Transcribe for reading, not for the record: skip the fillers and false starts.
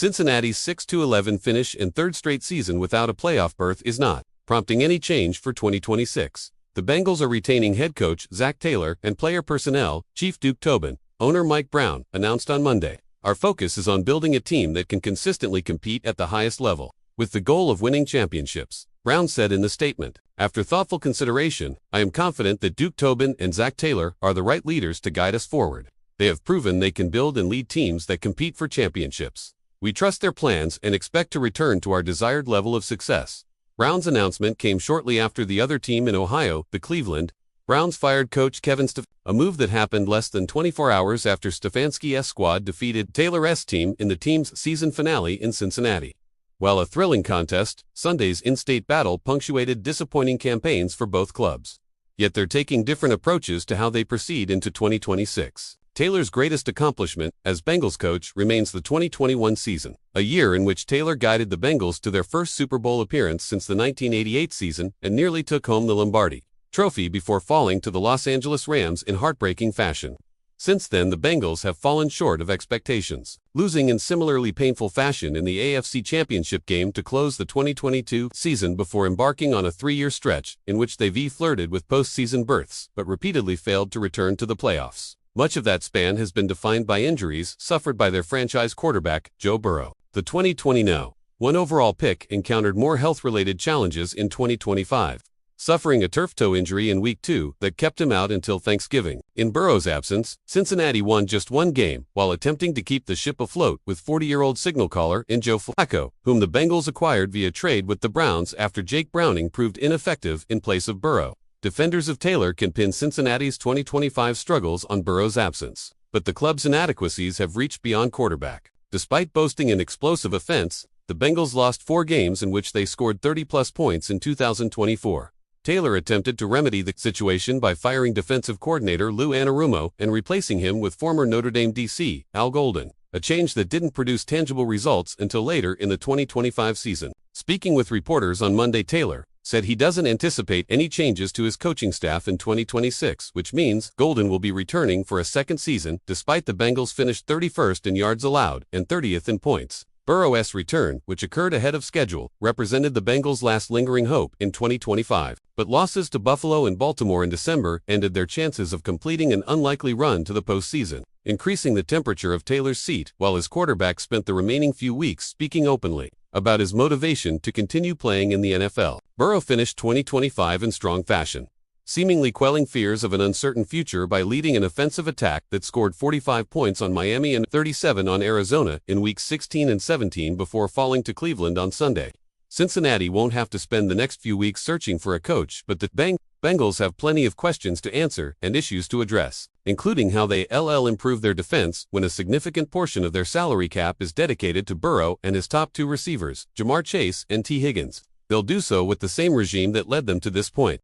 Cincinnati's 6-11 finish and third straight season without a playoff berth is not prompting any change for 2026. The Bengals are retaining head coach Zac Taylor and player personnel chief Duke Tobin. Owner Mike Brown announced on Monday, "Our focus is on building a team that can consistently compete at the highest level, with the goal of winning championships," Brown said in the statement. "After thoughtful consideration, I am confident that Duke Tobin and Zac Taylor are the right leaders to guide us forward. They have proven they can build and lead teams that compete for championships. We trust their plans and expect to return to our desired level of success." Brown's announcement came shortly after the other team in Ohio, the Cleveland Browns, fired coach Kevin Stefanski, a move that happened less than 24 hours after Stefanski's squad defeated Taylor's team in the team's season finale in Cincinnati. While a thrilling contest, Sunday's in-state battle punctuated disappointing campaigns for both clubs. Yet they're taking different approaches to how they proceed into 2026. Taylor's greatest accomplishment as Bengals coach remains the 2021 season, a year in which Taylor guided the Bengals to their first Super Bowl appearance since the 1988 season and nearly took home the Lombardi Trophy before falling to the Los Angeles Rams in heartbreaking fashion. Since then, the Bengals have fallen short of expectations, losing in similarly painful fashion in the AFC Championship game to close the 2022 season before embarking on a 3-year stretch in which they've flirted with postseason berths but repeatedly failed to return to the playoffs. Much of that span has been defined by injuries suffered by their franchise quarterback, Joe Burrow. The 2020 No. 1 overall pick encountered more health-related challenges in 2025, suffering a turf toe injury in Week 2 that kept him out until Thanksgiving. In Burrow's absence, Cincinnati won just one game while attempting to keep the ship afloat with 40-year-old signal caller in Joe Flacco, whom the Bengals acquired via trade with the Browns after Jake Browning proved ineffective in place of Burrow. Defenders of Taylor can pin Cincinnati's 2025 struggles on Burrow's absence, but the club's inadequacies have reached beyond quarterback. Despite boasting an explosive offense, the Bengals lost 4 games in which they scored 30-plus points in 2024. Taylor attempted to remedy the situation by firing defensive coordinator Lou Anarumo and replacing him with former Notre Dame DC, Al Golden, a change that didn't produce tangible results until later in the 2025 season. Speaking with reporters on Monday, Taylor said he doesn't anticipate any changes to his coaching staff in 2026, which means Golden will be returning for a second season despite the Bengals finished 31st in yards allowed and 30th in points. Burrow's return, which occurred ahead of schedule, represented the Bengals' last lingering hope in 2025, but losses to Buffalo and Baltimore in December ended their chances of completing an unlikely run to the postseason, increasing the temperature of Taylor's seat while his quarterback spent the remaining few weeks speaking openly about his motivation to continue playing in the NFL. Burrow finished 2025 in strong fashion, seemingly quelling fears of an uncertain future by leading an offensive attack that scored 45 points on Miami and 37 on Arizona in weeks 16 and 17 before falling to Cleveland on Sunday. Cincinnati won't have to spend the next few weeks searching for a coach, but the Bengals have plenty of questions to answer and issues to address, including how they'll improve their defense when a significant portion of their salary cap is dedicated to Burrow and his top 2 receivers, Jamar Chase and T. Higgins. They'll do so with the same regime that led them to this point.